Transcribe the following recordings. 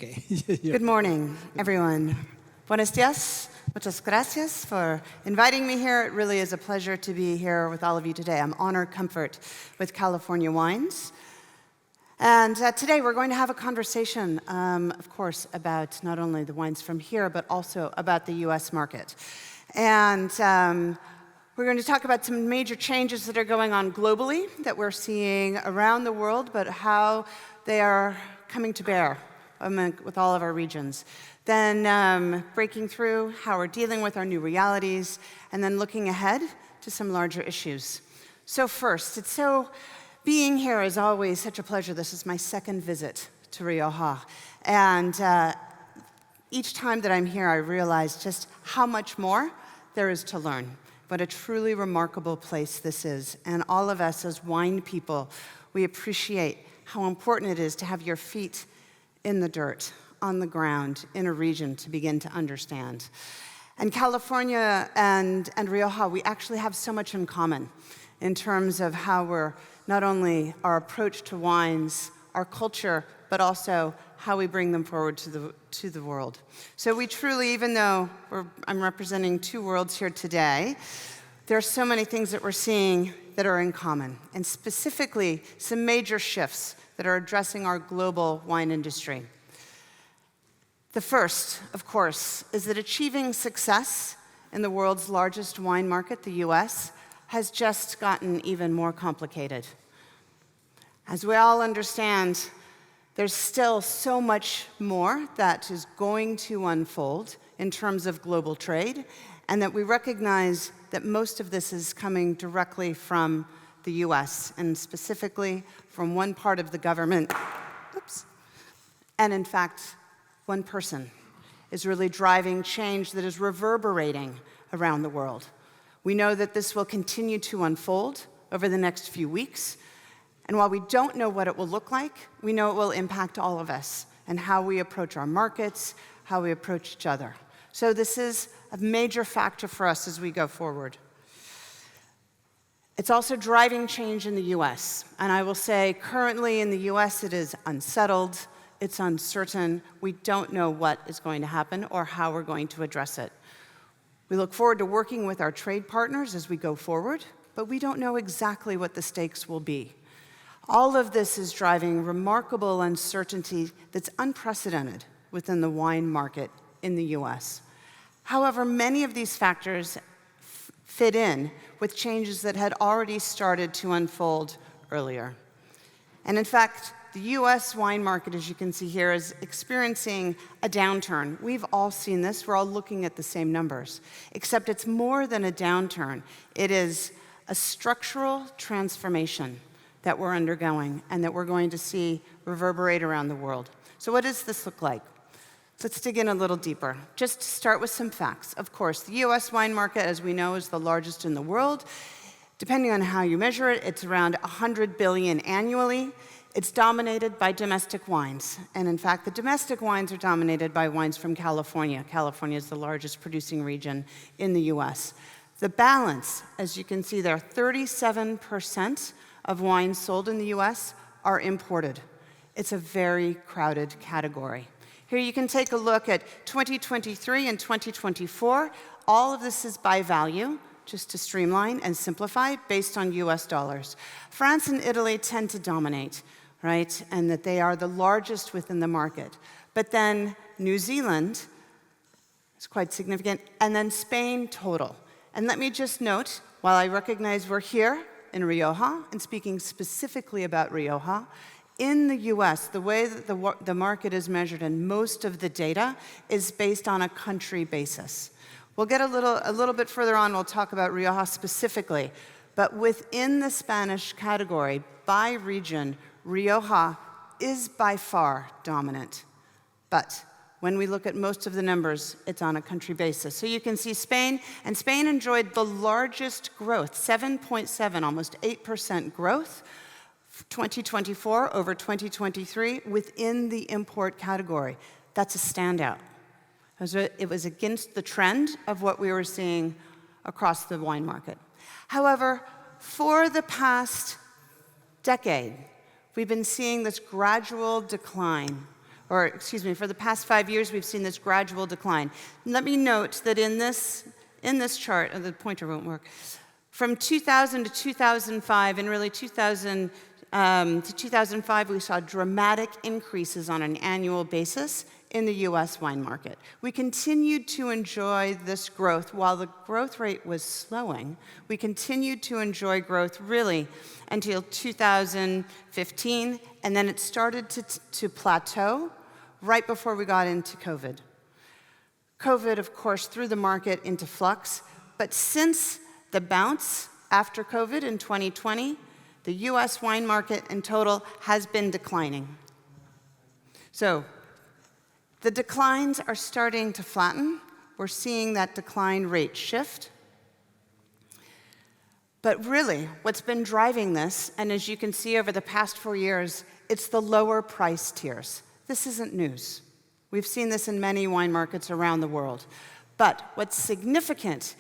Okay. Good morning, everyone. Buenos dias. Muchas gracias for inviting me here. It really is a pleasure to be here with all of you today. I'm Honore Comfort with California Wines. And today we're going to have a conversation, of course, about not only the wines from here, but also about the US market. And we're going to talk about some major changes that are going on globally that we're seeing around the world, but how they are coming to bear with all of our regions. Then breaking through how we're dealing with our new realities, and then looking ahead to some larger issues. So first, being here is always such a pleasure. This is my second visit to Rioja. And each time that I'm here, I realize just how much more there is to learn. What a truly remarkable place this is. And all of us as wine people, we appreciate how important it is to have your feet in the dirt, on the ground, in a region to begin to understand. And California and Rioja, we actually have so much in common in terms of how we're not only our approach to wines, our culture, but also how we bring them forward to the world. So we truly, even though I'm representing two worlds here today, there are so many things that we're seeing that are in common, and specifically some major shifts that are addressing our global wine industry. The first, of course, is that achieving success in the world's largest wine market, the US, has just gotten even more complicated. As we all understand, there's still so much more that is going to unfold in terms of global trade, and that we recognize that most of this is coming directly from the US, and specifically from one part of the government. And in fact, one person is really driving change that is reverberating around the world. We know that this will continue to unfold over the next few weeks, and while we don't know what it will look like, we know it will impact all of us and how we approach our markets, how we approach each other. So this is a major factor for us as we go forward. It's also driving change in the US, and I will say currently in the US it is unsettled, it's uncertain, we don't know what is going to happen or how we're going to address it. We look forward to working with our trade partners as we go forward, but we don't know exactly what the stakes will be. All of this is driving remarkable uncertainty that's unprecedented within the wine market in the US. However, many of these factors fit in with changes that had already started to unfold earlier. And in fact, the US wine market, as you can see here, is experiencing a downturn. We've all seen this. We're all looking at the same numbers. Except it's more than a downturn. It is a structural transformation that we're undergoing and that we're going to see reverberate around the world. So what does this look like? Let's dig in a little deeper. Just to start with some facts. Of course, the US wine market, as we know, is the largest in the world. Depending on how you measure it, it's around 100 billion annually. It's dominated by domestic wines. And in fact, the domestic wines are dominated by wines from California. California is the largest producing region in the US. The balance, as you can see there, 37% of wines sold in the US are imported. It's a very crowded category. Here you can take a look at 2023 and 2024. All of this is by value, just to streamline and simplify, based on US dollars. France and Italy tend to dominate, right? And that they are the largest within the market. But then New Zealand is quite significant, and then Spain total. And let me just note, while I recognize we're here in Rioja, and speaking specifically about Rioja, in the US, the way that the market is measured and most of the data is based on a country basis. We'll get a little bit further on, we'll talk about Rioja specifically, but within the Spanish category, by region, Rioja is by far dominant. But when we look at most of the numbers, it's on a country basis. So you can see Spain, and Spain enjoyed the largest growth, 7.7, almost 8% growth, 2024 over 2023 within the import category. That's a standout. It was against the trend of what we were seeing across the wine market. However, for the past decade, we've been seeing this gradual decline or excuse me, for the past 5 years, we've seen this gradual decline. Let me note that in this chart, the pointer won't work, from 2000 to 2005, and really 2000 to 2005, we saw dramatic increases on an annual basis in the US wine market. We continued to enjoy this growth. While the growth rate was slowing, we continued to enjoy growth really until 2015, and then it started to plateau right before we got into COVID. COVID, of course, threw the market into flux, but since the bounce after COVID in 2020, the US wine market in total has been declining. So the declines are starting to flatten. We're seeing that decline rate shift. But really, what's been driving this, and as you can see over the past 4 years, it's the lower price tiers. This isn't news. We've seen this in many wine markets around the world. But what's significant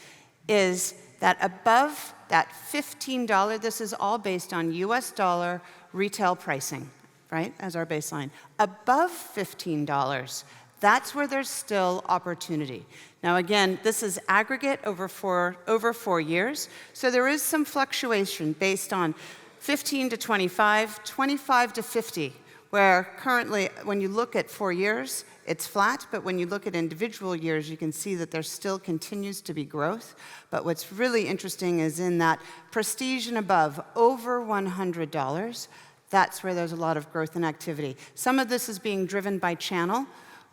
is that above that $15, this is all based on US dollar retail pricing, right, as our baseline. Above $15, that's where there's still opportunity. Now again, this is aggregate over four years, so there is some fluctuation based on 15 to 25, 25 to 50, where currently, when you look at 4 years, it's flat, but when you look at individual years, you can see that there still continues to be growth. But what's really interesting is in that prestige and above, over $100, that's where there's a lot of growth and activity. Some of this is being driven by channel,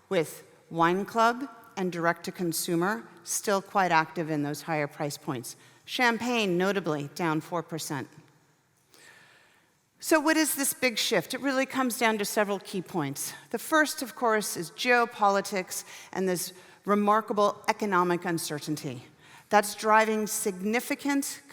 with wine club and direct-to-consumer still quite active in those higher price points. Champagne, notably, down 4%. So what is this big shift? It really comes down to several key points. The first, of course, is geopolitics and this remarkable economic uncertainty. That's driving significant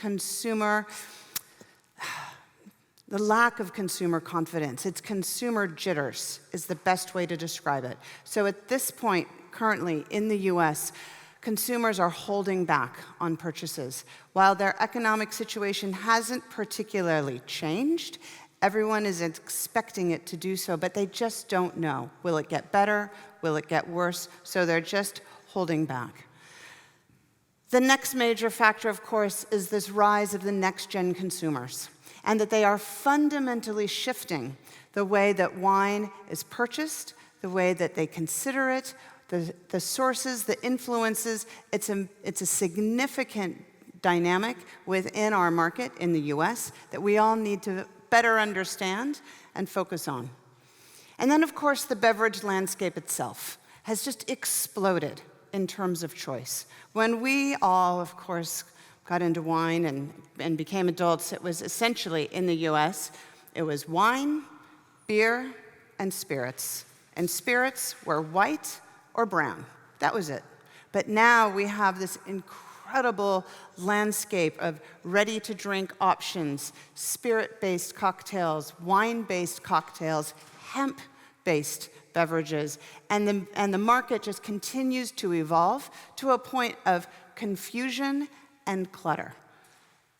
the lack of consumer confidence. It's consumer jitters is the best way to describe it. So at this point, currently in the US, consumers are holding back on purchases. While their economic situation hasn't particularly changed, everyone is expecting it to do so, but they just don't know. Will it get better? Will it get worse? So they're just holding back. The next major factor, of course, is this rise of the next-gen consumers, and that they are fundamentally shifting the way that wine is purchased, the way that they consider it, the sources, the influences. It's a significant dynamic within our market in the US that we all need to better understand and focus on. And then, of course, the beverage landscape itself has just exploded in terms of choice. When we all, of course, got into wine and became adults, it was essentially, in the US, it was wine, beer, and spirits. And spirits were white or brown. That was it. But now we have this incredible landscape of ready-to-drink options, spirit-based cocktails, wine-based cocktails, hemp-based beverages, and the market just continues to evolve to a point of confusion and clutter.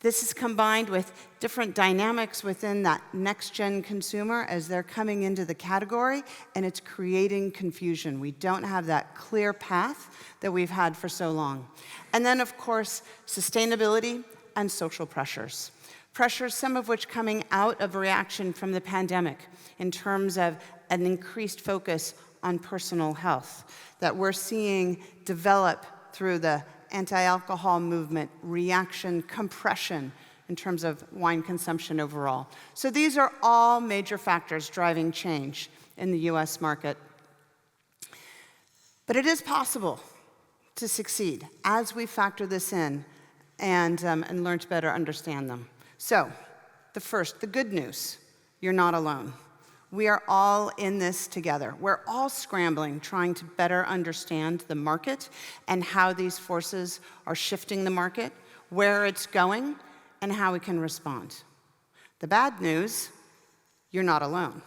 This is combined with different dynamics within that next-gen consumer as they're coming into the category, and it's creating confusion. We don't have that clear path that we've had for so long. And then, of course, sustainability and social pressures. Pressures, some of which coming out of reaction from the pandemic in terms of an increased focus on personal health that we're seeing develop through the anti-alcohol movement, reaction, compression in terms of wine consumption overall. So these are all major factors driving change in the US market. But it is possible to succeed as we factor this in and learn to better understand them. So the good news, you're not alone. We are all in this together. We're all scrambling, trying to better understand the market and how these forces are shifting the market, where it's going, and how we can respond. The bad news, you're not alone.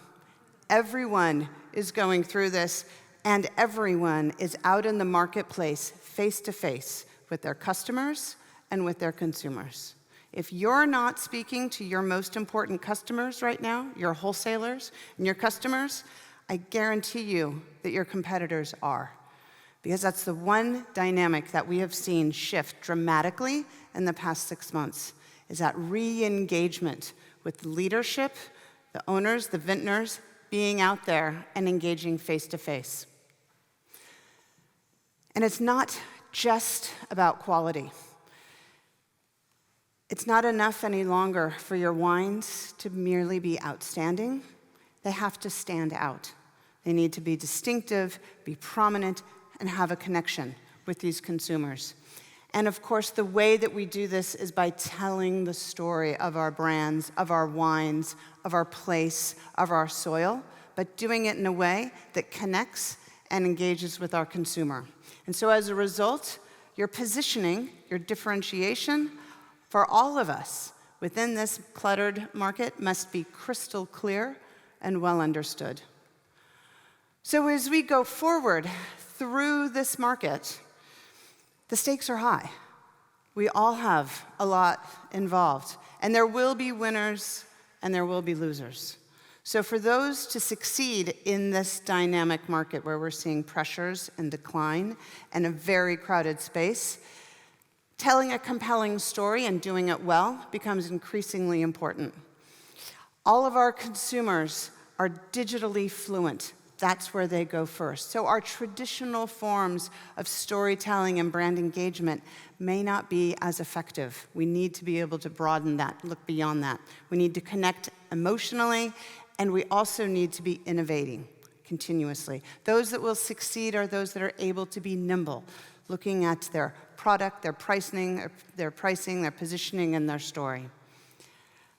Everyone is going through this, and everyone is out in the marketplace face-to-face with their customers and with their consumers. If you're not speaking to your most important customers right now, your wholesalers and your customers, I guarantee you that your competitors are, because that's the one dynamic that we have seen shift dramatically in the past 6 months, is that re-engagement with the leadership, the owners, the vintners, being out there and engaging face-to-face. And it's not just about quality. It's not enough any longer for your wines to merely be outstanding. They have to stand out. They need to be distinctive, be prominent, and have a connection with these consumers. And of course, the way that we do this is by telling the story of our brands, of our wines, of our place, of our soil, but doing it in a way that connects and engages with our consumer. And so as a result, your positioning, your differentiation for all of us within this cluttered market must be crystal clear and well understood. So as we go forward through this market, the stakes are high. We all have a lot involved, and there will be winners and there will be losers. So for those to succeed in this dynamic market where we're seeing pressures and decline and a very crowded space, telling a compelling story and doing it well becomes increasingly important. All of our consumers are digitally fluent. That's where they go first. So our traditional forms of storytelling and brand engagement may not be as effective. We need to be able to broaden that, look beyond that. We need to connect emotionally, and we also need to be innovating continuously. Those that will succeed are those that are able to be nimble, looking at their product, their pricing, their positioning, and their story.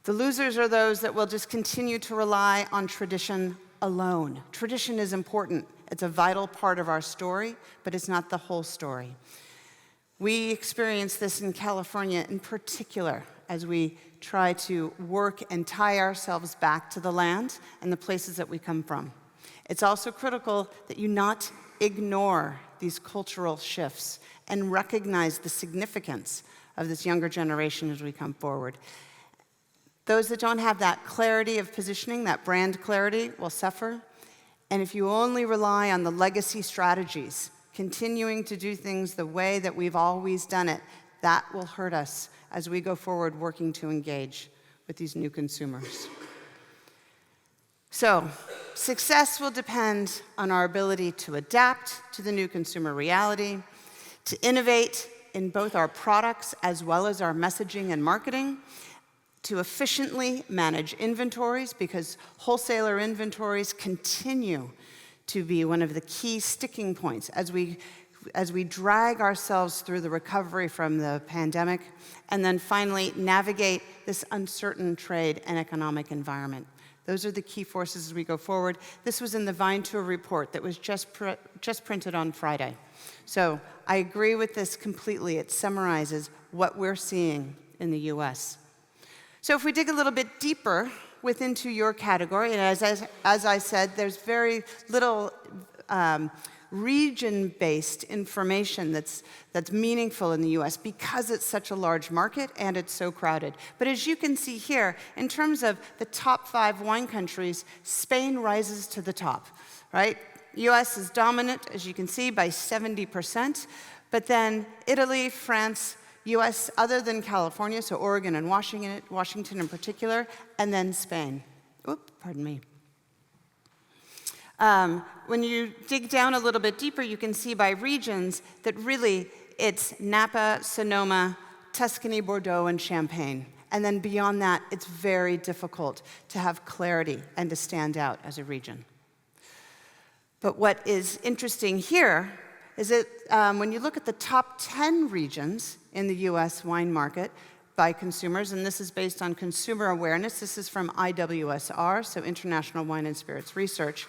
The losers are those that will just continue to rely on tradition alone. Tradition is important. It's a vital part of our story, but it's not the whole story. We experience this in California in particular as we try to work and tie ourselves back to the land and the places that we come from. It's also critical that you not ignore these cultural shifts and recognize the significance of this younger generation as we come forward. Those that don't have that clarity of positioning, that brand clarity, will suffer. And if you only rely on the legacy strategies, continuing to do things the way that we've always done it, that will hurt us as we go forward working to engage with these new consumers. So, success will depend on our ability to adapt to the new consumer reality, to innovate in both our products as well as our messaging and marketing, to efficiently manage inventories, because wholesaler inventories continue to be one of the key sticking points as we drag ourselves through the recovery from the pandemic, and then finally navigate this uncertain trade and economic environment. Those are the key forces as we go forward. This was in the Vine2 report that was just printed on Friday. So I agree with this completely. It summarizes what we're seeing in the US. So if we dig a little bit deeper into your category, and as I said, there's very little region-based information that's meaningful in the US because it's such a large market and it's so crowded. But as you can see here, in terms of the top 5 wine countries, Spain rises to the top, right? US is dominant, as you can see, by 70%, but then Italy, France, US, other than California, so Oregon and Washington in particular, and then Spain. Oops, pardon me. When you dig down a little bit deeper, you can see by regions that really it's Napa, Sonoma, Tuscany, Bordeaux, and Champagne. And then beyond that, it's very difficult to have clarity and to stand out as a region. But what is interesting here is that when you look at the top 10 regions in the US wine market by consumers, and this is based on consumer awareness, this is from IWSR, so International Wine and Spirits Research,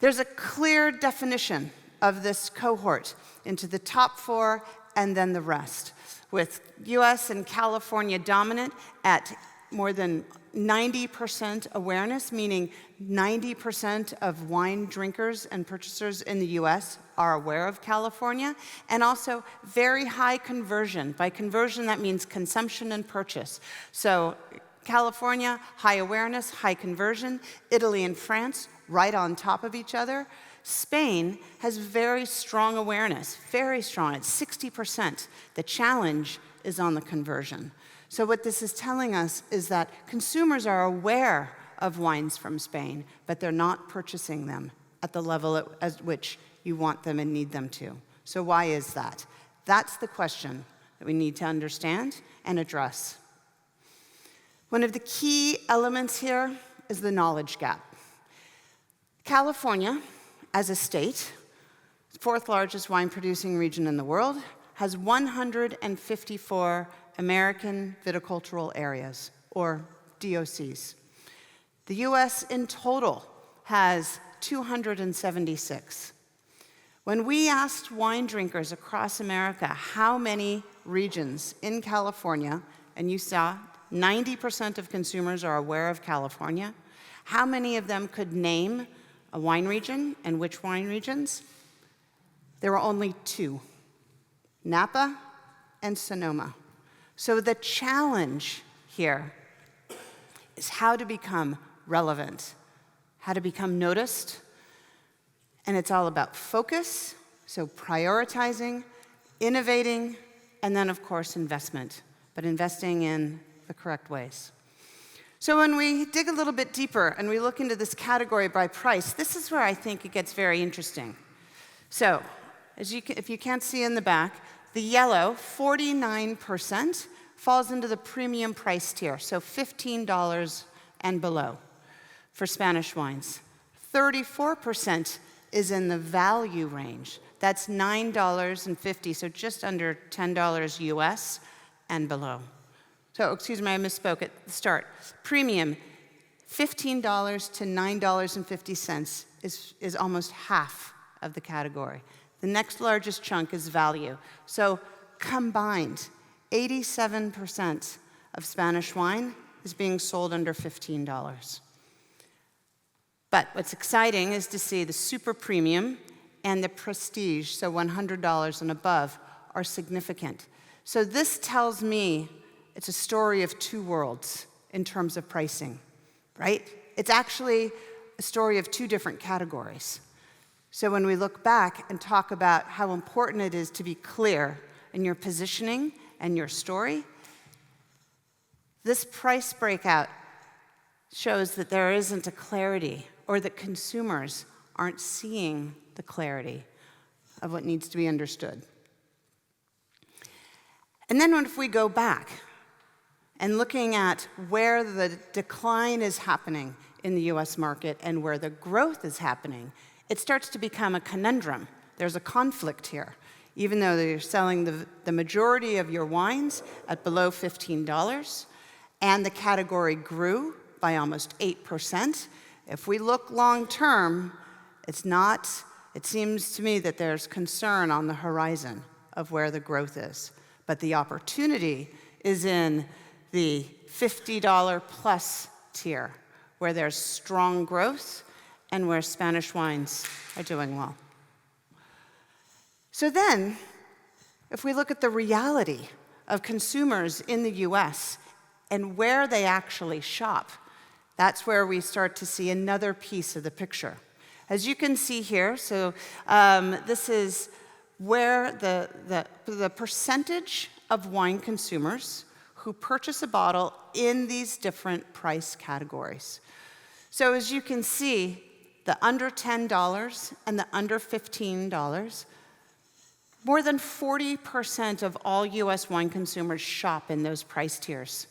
there's a clear definition of this cohort into the top 4 and then the rest, with US and California dominant at more than 90% awareness, meaning 90% of wine drinkers and purchasers in the US are aware of California, and also very high conversion. By conversion, that means consumption and purchase. So California, high awareness, high conversion. Italy and France, right on top of each other. Spain has very strong awareness, very strong, it's 60%. The challenge is on the conversion. So what this is telling us is that consumers are aware of wines from Spain, but they're not purchasing them at the level at which you want them and need them to. So why is that? That's the question that we need to understand and address. One of the key elements here is the knowledge gap. California, as a state, fourth largest wine producing region in the world, has 154 American viticultural areas, or DOCs. The US in total has 276. When we asked wine drinkers across America how many regions in California, and you saw 90% of consumers are aware of California, how many of them could name a wine region and which wine regions? There were only 2, Napa and Sonoma. So the challenge here is how to become relevant, how to become noticed, and it's all about focus, so prioritizing, innovating, and then, of course, investment, but investing in the correct ways. So when we dig a little bit deeper and we look into this category by price, this is where I think it gets very interesting. So if you can't see in the back, the yellow, 49%, falls into the premium price tier, so $15 and below for Spanish wines. 34% is in the value range. That's $9.50, so just under $10 US and below. So, excuse me, I misspoke at the start. Premium, $15 to $9.50 is almost half of the category. The next largest chunk is value. So combined, 87% of Spanish wine is being sold under $15. But what's exciting is to see the super premium and the prestige, so $100 and above, are significant. So this tells me it's a story of 2 worlds in terms of pricing, right? It's actually a story of 2 different categories. So when we look back and talk about how important it is to be clear in your positioning and your story, this price breakout shows that there isn't a clarity, or that consumers aren't seeing the clarity of what needs to be understood. And then if we go back and looking at where the decline is happening in the US market and where the growth is happening, it starts to become a conundrum. There's a conflict here. Even though you're selling the majority of your wines at below $15, and the category grew by almost 8%, if we look long term, it seems to me that there's concern on the horizon of where the growth is. But the opportunity is in the $50 plus tier, where there's strong growth and where Spanish wines are doing well. So then, if we look at the reality of consumers in the US and where they actually shop, that's where we start to see another piece of the picture. As you can see here, so this is where the percentage of wine consumers who purchase a bottle in these different price categories. So as you can see, the under $10 and the under $15, more than 40% of all US wine consumers shop in those price tiers.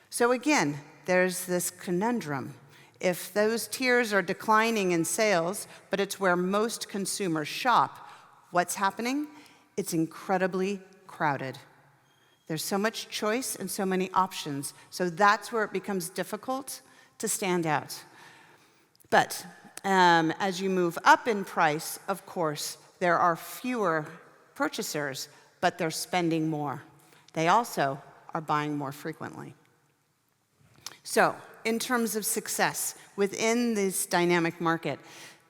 So again, there's this conundrum. If those tiers are declining in sales, but it's where most consumers shop, what's happening? It's incredibly crowded. There's so much choice and so many options, so that's where it becomes difficult to stand out. But as you move up in price, of course, there are fewer purchasers, but they're spending more. They also are buying more frequently. So, in terms of success within this dynamic market,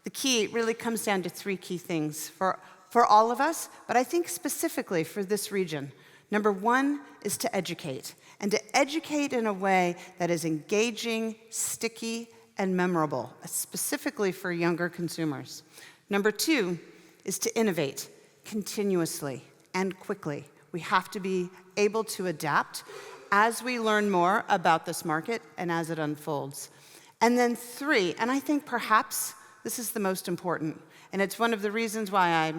the key really comes down to 3 key things for all of us, but I think specifically for this region. Number 1 is to educate, and to educate in a way that is engaging, sticky, and memorable, specifically for younger consumers. Number 2 is to innovate continuously and quickly. We have to be able to adapt as we learn more about this market and as it unfolds. And then 3, and I think perhaps this is the most important, and it's one of the reasons why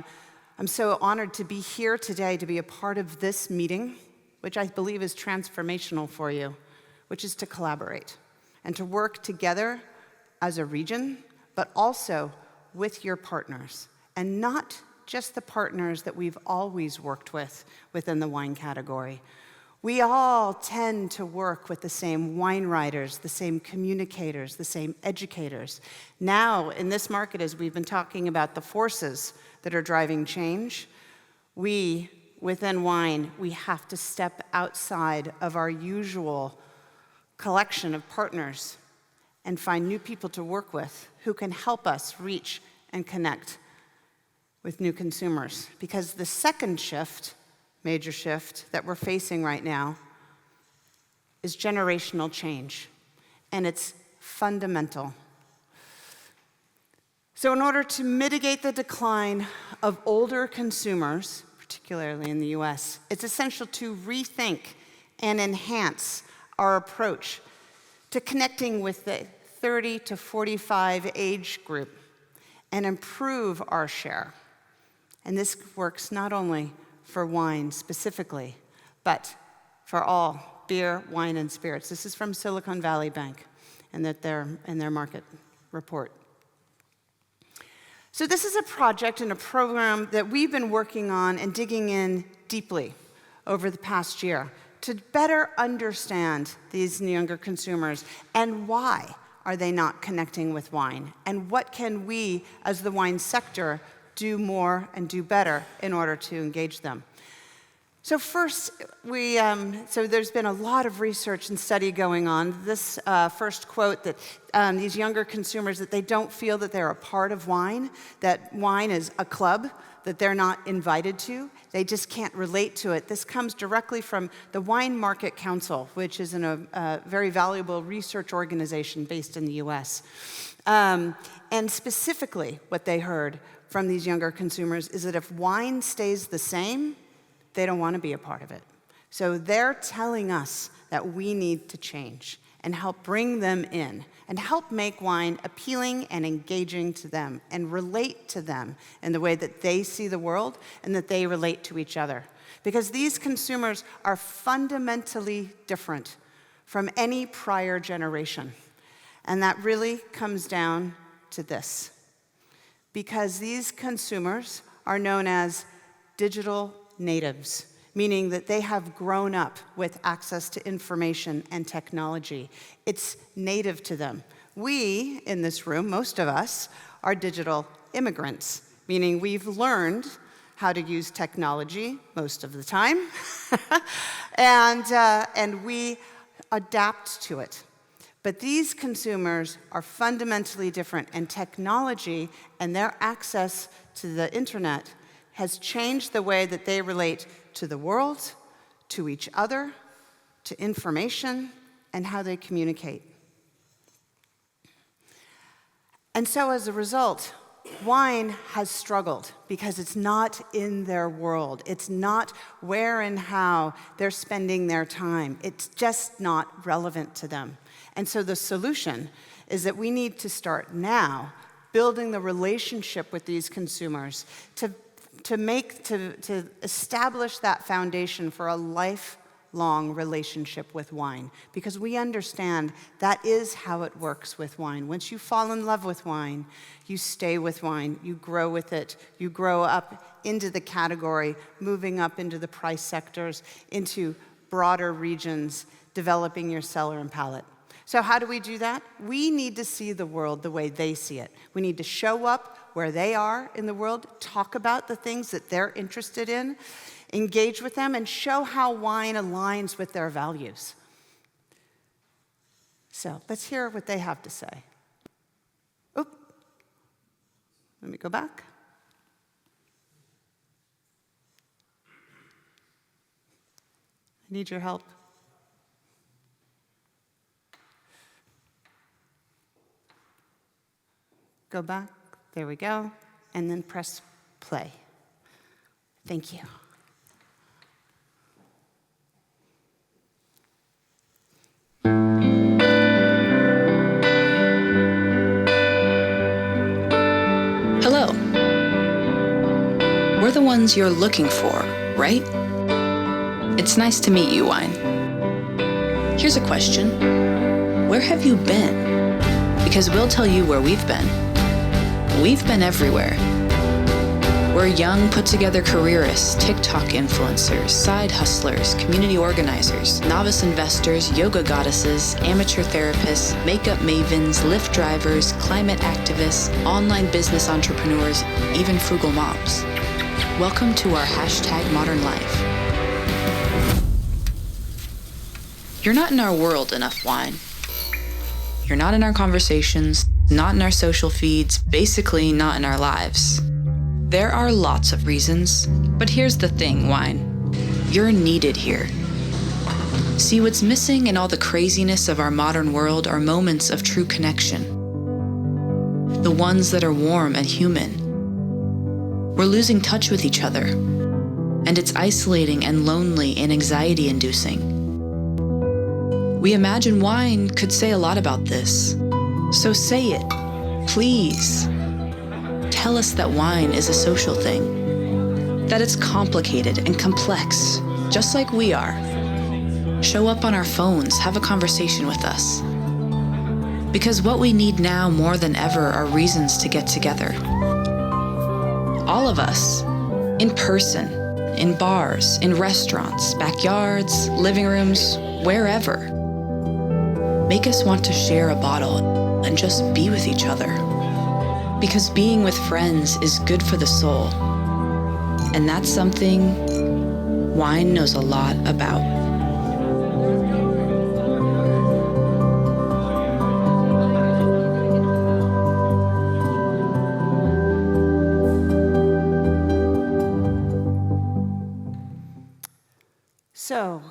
I'm so honored to be here today, to be a part of this meeting, which I believe is transformational for you, which is to collaborate and to work together as a region, but also with your partners, and not just the partners that we've always worked with within the wine category. We all tend to work with the same wine writers, the same communicators, the same educators. Now, in this market, as we've been talking about the forces that are driving change, within wine, we have to step outside of our usual collection of partners and find new people to work with who can help us reach and connect with new consumers. Because the second shift, major shift, that we're facing right now is generational change, and it's fundamental. So in order to mitigate the decline of older consumers, particularly in the US, it's essential to rethink and enhance our approach to connecting with the 30 to 45 age group and improve our share. And this works not only for wine specifically, but for all beer, wine, and spirits. This is from Silicon Valley Bank and their market report. So this is a project and a program that we've been working on and digging in deeply over the past year to better understand these younger consumers and why are they not connecting with wine, and what can we as the wine sector do more and do better in order to engage them. So first, so there's been a lot of research and study going on. This first quote that these younger consumers, that they don't feel that they're a part of wine, that wine is a club that they're not invited to. They just can't relate to it. This comes directly from the Wine Market Council, which is a very valuable research organization based in the US. And specifically, what they heard from these younger consumers is that if wine stays the same, they don't want to be a part of it. So they're telling us that we need to change and help bring them in and help make wine appealing and engaging to them and relate to them in the way that they see the world and that they relate to each other. Because these consumers are fundamentally different from any prior generation. And that really comes down to this. Because these consumers are known as digital natives, meaning that they have grown up with access to information and technology. It's native to them. We, in this room, most of us, are digital immigrants, meaning we've learned how to use technology most of the time, and we adapt to it. But these consumers are fundamentally different, and technology and their access to the internet has changed the way that they relate to the world, to each other, to information, and how they communicate. And so as a result, wine has struggled because it's not in their world. It's not where and how they're spending their time. It's just not relevant to them. And so the solution is that we need to start now building the relationship with these consumers to establish that foundation for a lifelong relationship with wine, because we understand that is how it works with wine. Once you fall in love with wine, you stay with wine, you grow with it, you grow up into the category, moving up into the price sectors, into broader regions, developing your cellar and palate. So how do we do that? We need to see the world the way they see it. We need to show up where they are in the world, talk about the things that they're interested in, engage with them, and show how wine aligns with their values. So let's hear what they have to say. Oop. Let me go back. I need your help. go back. There we go. And then press play. Thank you. Hello. We're the ones you're looking for, right? It's nice to meet you, Wine. Here's a question. Where have you been? Because we'll tell you where we've been. We've been everywhere. We're young, put-together careerists, TikTok influencers, side hustlers, community organizers, novice investors, yoga goddesses, amateur therapists, makeup mavens, Lyft drivers, climate activists, online business entrepreneurs, even frugal moms. Welcome to our #modern life. You're not in our world enough, Wine. You're not in our conversations, not in our social feeds, basically not in our lives. There are lots of reasons, but here's the thing, Wine. You're needed here. See, what's missing in all the craziness of our modern world are moments of true connection. The ones that are warm and human. We're losing touch with each other, and it's isolating and lonely and anxiety-inducing. We imagine Wine could say a lot about this. So say it, please. Tell us that wine is a social thing, that it's complicated and complex, just like we are. Show up on our phones, have a conversation with us. Because what we need now more than ever are reasons to get together. All of us, in person, in bars, in restaurants, backyards, living rooms, wherever. Make us want to share a bottle and just be with each other. Because being with friends is good for the soul. And that's something wine knows a lot about. So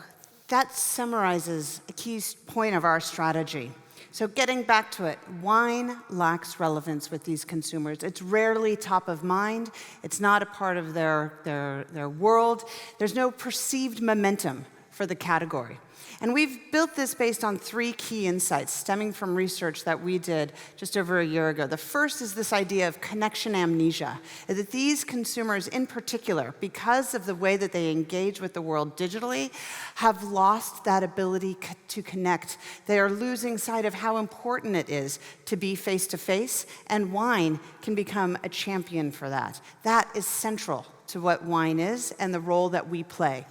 that summarizes a key point of our strategy. So getting back to it, wine lacks relevance with these consumers. It's rarely top of mind. It's not a part of their world. There's no perceived momentum for the category. And we've built this based on 3 key insights stemming from research that we did just over a year ago. The first is this idea of connection amnesia, that these consumers in particular, because of the way that they engage with the world digitally, have lost that ability to connect. They are losing sight of how important it is to be face-to-face, and wine can become a champion for that. That is central to what wine is and the role that we play.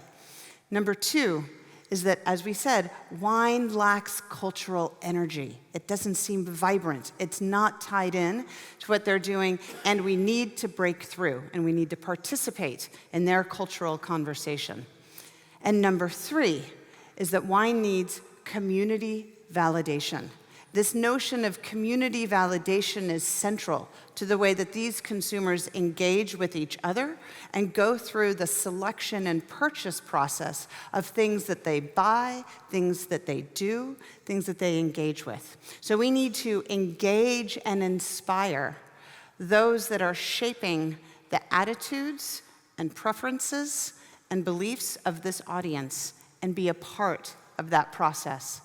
Number 2, is that, as we said, wine lacks cultural energy. It doesn't seem vibrant. It's not tied in to what they're doing, and we need to break through, and we need to participate in their cultural conversation. And number 3 is that wine needs community validation. This notion of community validation is central to the way that these consumers engage with each other and go through the selection and purchase process of things that they buy, things that they do, things that they engage with. So we need to engage and inspire those that are shaping the attitudes and preferences and beliefs of this audience and be a part of that process.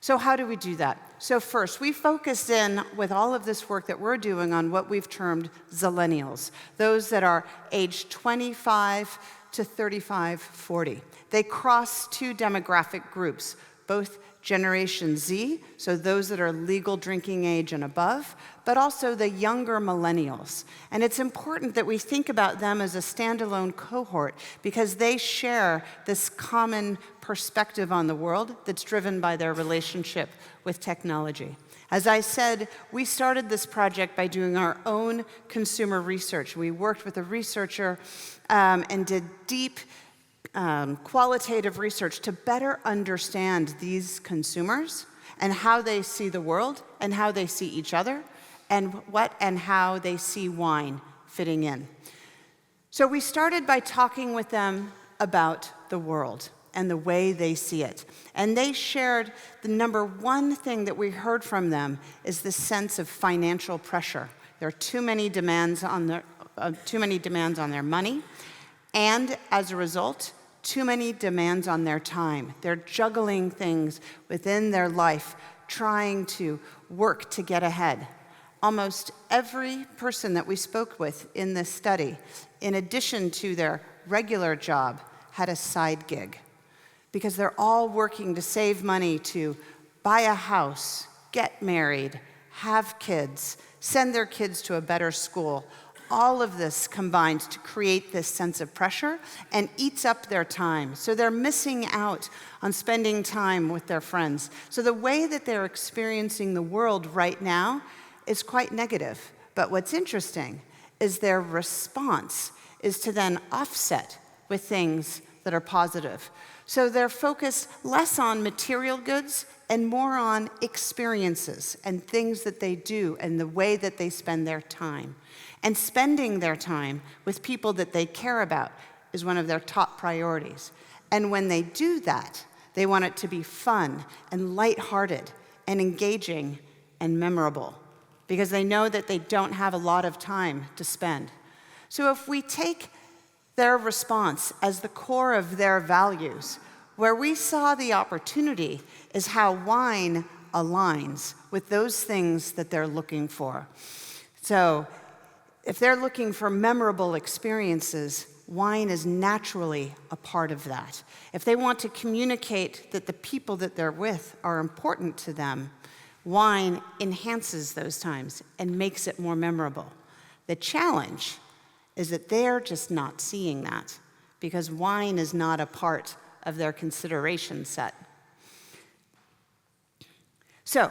So how do we do that? So first, we focused in with all of this work that we're doing on what we've termed Zillennials, those that are aged 25 to 35, 40. They cross 2 demographic groups, both Generation Z, so those that are legal drinking age and above, but also the younger millennials. And it's important that we think about them as a standalone cohort because they share this common perspective on the world that's driven by their relationship with technology. As I said, we started this project by doing our own consumer research. We worked with a researcher and did deep qualitative research to better understand these consumers and how they see the world and how they see each other and what and how they see wine fitting in. So we started by talking with them about the world and the way they see it. And they shared the number 1 thing that we heard from them is the sense of financial pressure. There are too many demands on their money, and as a result, too many demands on their time. They're juggling things within their life, trying to work to get ahead. Almost every person that we spoke with in this study, in addition to their regular job, had a side gig, because they're all working to save money to buy a house, get married, have kids, send their kids to a better school. All of this combines to create this sense of pressure and eats up their time. So they're missing out on spending time with their friends. So the way that they're experiencing the world right now is quite negative. But what's interesting is their response is to then offset with things that are positive. So they're focused less on material goods and more on experiences and things that they do and the way that they spend their time. And spending their time with people that they care about is one of their top priorities. And when they do that, they want it to be fun and lighthearted and engaging and memorable, because they know that they don't have a lot of time to spend. So if we take their response as the core of their values, where we saw the opportunity is how wine aligns with those things that they're looking for. So if they're looking for memorable experiences, wine is naturally a part of that. If they want to communicate that the people that they're with are important to them, wine enhances those times and makes it more memorable. The challenge is that they're just not seeing that, because wine is not a part of their consideration set. So,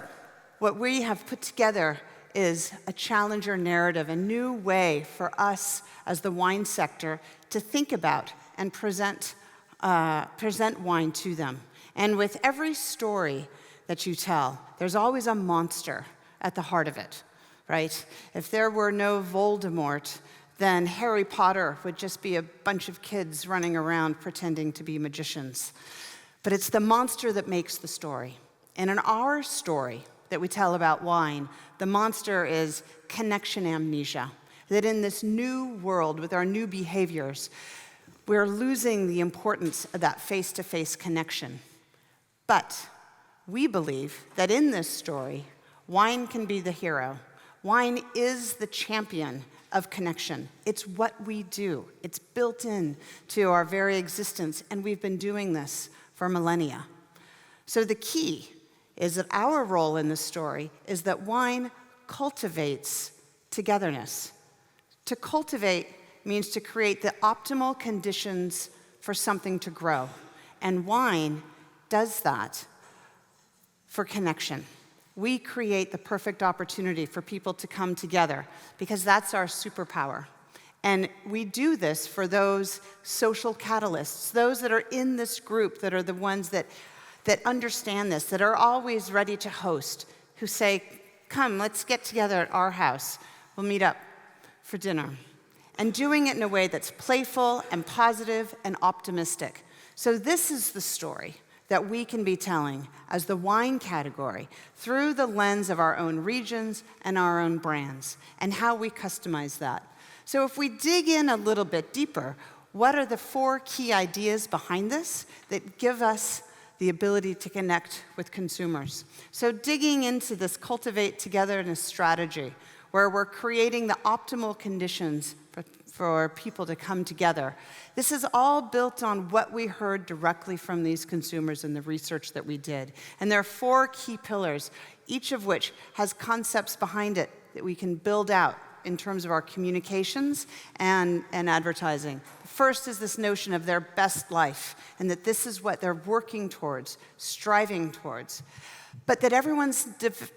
what we have put together is a challenger narrative, a new way for us as the wine sector to think about and present wine to them. And with every story that you tell, there's always a monster at the heart of it, right? If there were no Voldemort, then Harry Potter would just be a bunch of kids running around pretending to be magicians. But it's the monster that makes the story. And in our story that we tell about wine, the monster is connection amnesia. That in this new world, with our new behaviors, we're losing the importance of that face-to-face connection. But we believe that in this story, wine can be the hero. Wine is the champion of connection. It's what we do. It's built in to our very existence, and we've been doing this for millennia. So the key is that our role in the story is that wine cultivates togetherness. To cultivate means to create the optimal conditions for something to grow, and wine does that for connection. We create the perfect opportunity for people to come together, because that's our superpower. And we do this for those social catalysts, those that are in this group, that are the ones that understand this, that are always ready to host, who say, come, let's get together at our house. We'll meet up for dinner. And doing it in a way that's playful and positive and optimistic. So this is the story that we can be telling as the wine category through the lens of our own regions and our own brands, and how we customize that. So if we dig in a little bit deeper, what are the 4 key ideas behind this that give us the ability to connect with consumers? So digging into this cultivate togetherness strategy, where we're creating the optimal conditions for people to come together. This is all built on what we heard directly from these consumers in the research that we did. And there are 4 key pillars, each of which has concepts behind it that we can build out in terms of our communications and advertising. First is this notion of their best life, and that this is what they're working towards, striving towards. But that everyone's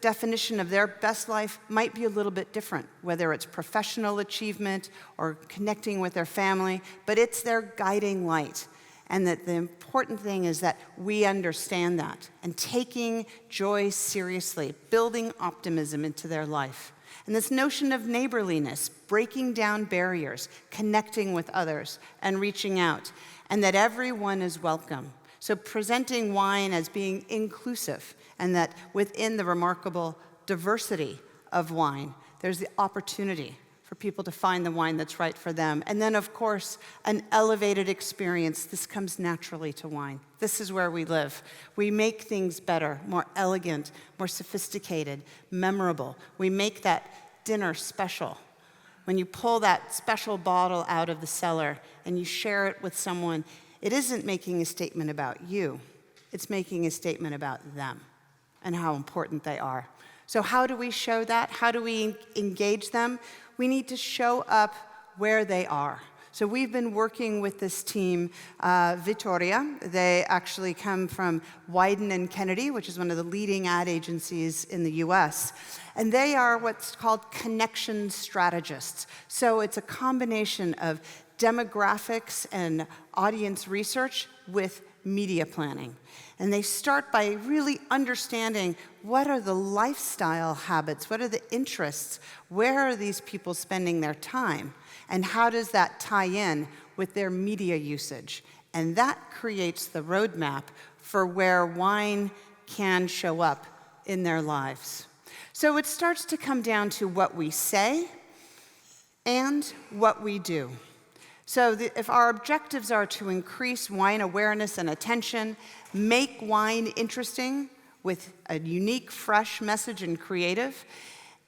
definition of their best life might be a little bit different, whether it's professional achievement or connecting with their family, but it's their guiding light. And that the important thing is that we understand that, and taking joy seriously, building optimism into their life. And this notion of neighborliness, breaking down barriers, connecting with others, and reaching out, and that everyone is welcome. So presenting wine as being inclusive, and that within the remarkable diversity of wine, There's the opportunity for people to find the wine that's right for them. And then, of course, an elevated experience. This comes naturally to wine. This is where we live. We make things better, more elegant, more sophisticated, memorable. We make that dinner special. When you pull that special bottle out of the cellar and you share it with someone, it isn't making a statement about you. It's making a statement about them and how important they are. So how do we show that? How do we engage them? We need to show up where they are. So we've been working with this team, Vittoria. They actually come from Wieden & Kennedy, which is one of the leading ad agencies in the US. And they are what's called connection strategists. So it's a combination of demographics and audience research with media planning. And they start by really understanding what are the lifestyle habits, what are the interests, where are these people spending their time, and how does that tie in with their media usage. And that creates the roadmap for where wine can show up in their lives. So it starts to come down to what we say and what we do. So if our objectives are to increase wine awareness and attention, make wine interesting with a unique, fresh message and creative,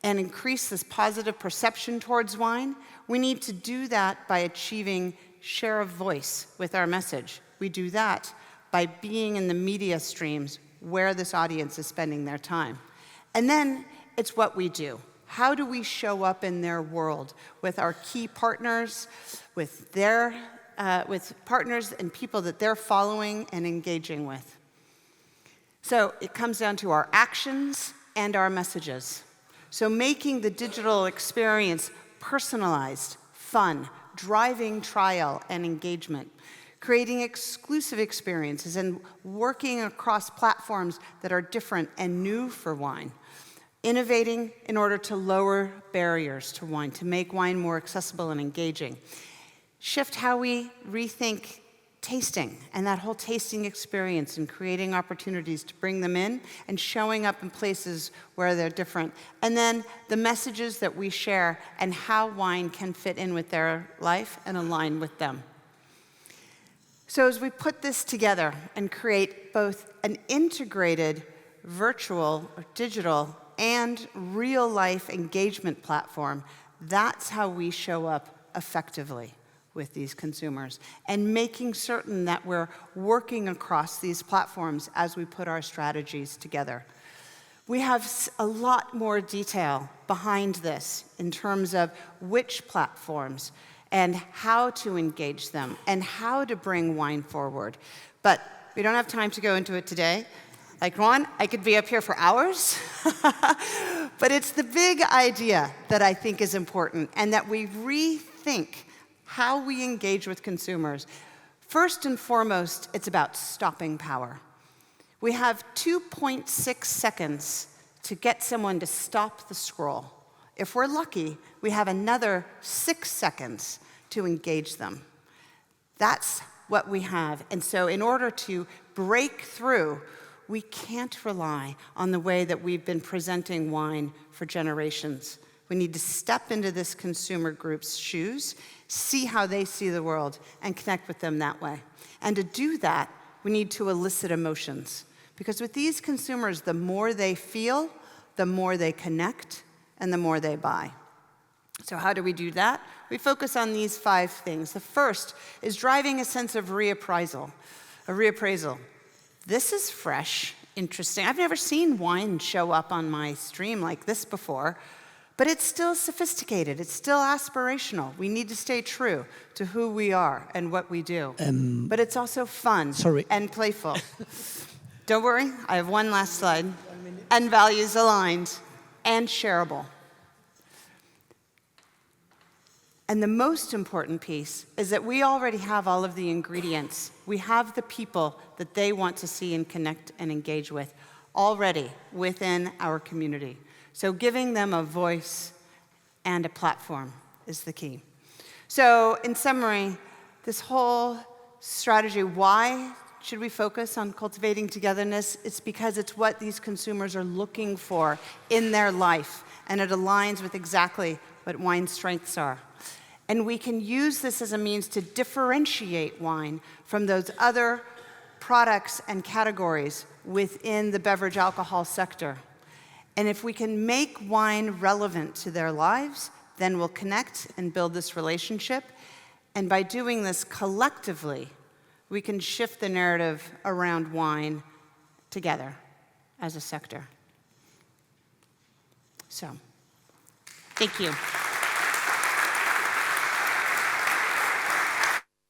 and increase this positive perception towards wine, we need to do that by achieving share of voice with our message. We do that by being in the media streams where this audience is spending their time. And then it's what we do. How do we show up in their world with our key partners, with partners and people that they're following and engaging with? So it comes down to our actions and our messages. So making the digital experience personalized, fun, driving trial and engagement, creating exclusive experiences and working across platforms that are different and new for wine. Innovating in order to lower barriers to wine, to make wine more accessible and engaging. Shift how we rethink tasting and that whole tasting experience and creating opportunities to bring them in and showing up in places where they're different. And then the messages that we share and how wine can fit in with their life and align with them. So as we put this together and create both an integrated virtual or digital and real-life engagement platform, that's how we show up effectively with these consumers, and making certain that we're working across these platforms as we put our strategies together. We have a lot more detail behind this in terms of which platforms and how to engage them and how to bring wine forward. But we don't have time to go into it today. Like Ron, I could be up here for hours, but it's the big idea that I think is important, and that we rethink how we engage with consumers. First and foremost, it's about stopping power. We have 2.6 seconds to get someone to stop the scroll. If we're lucky, we have another 6 seconds to engage them. That's what we have. And so in order to break through, we can't rely on the way that we've been presenting wine for generations. We need to step into this consumer group's shoes, see how they see the world, and connect with them that way. And to do that, we need to elicit emotions. Because with these consumers, the more they feel, the more they connect, and the more they buy. So how do we do that? We focus on these 5 things. The first is driving a sense of reappraisal. This is fresh, interesting. I've never seen wine show up on my stream like this before, but it's still sophisticated. It's still aspirational. We need to stay true to who we are and what we do. But it's also fun and playful. Don't worry, I have one last slide. And values aligned and shareable. And the most important piece is that we already have all of the ingredients. We have the people that they want to see and connect and engage with already within our community. So giving them a voice and a platform is the key. So in summary, this whole strategy, why should we focus on cultivating togetherness? It's because it's what these consumers are looking for in their life, and it aligns with exactly what wine's strengths are. And we can use this as a means to differentiate wine from those other products and categories within the beverage alcohol sector. And if we can make wine relevant to their lives, then we'll connect and build this relationship. And by doing this collectively, we can shift the narrative around wine together as a sector. So, thank you.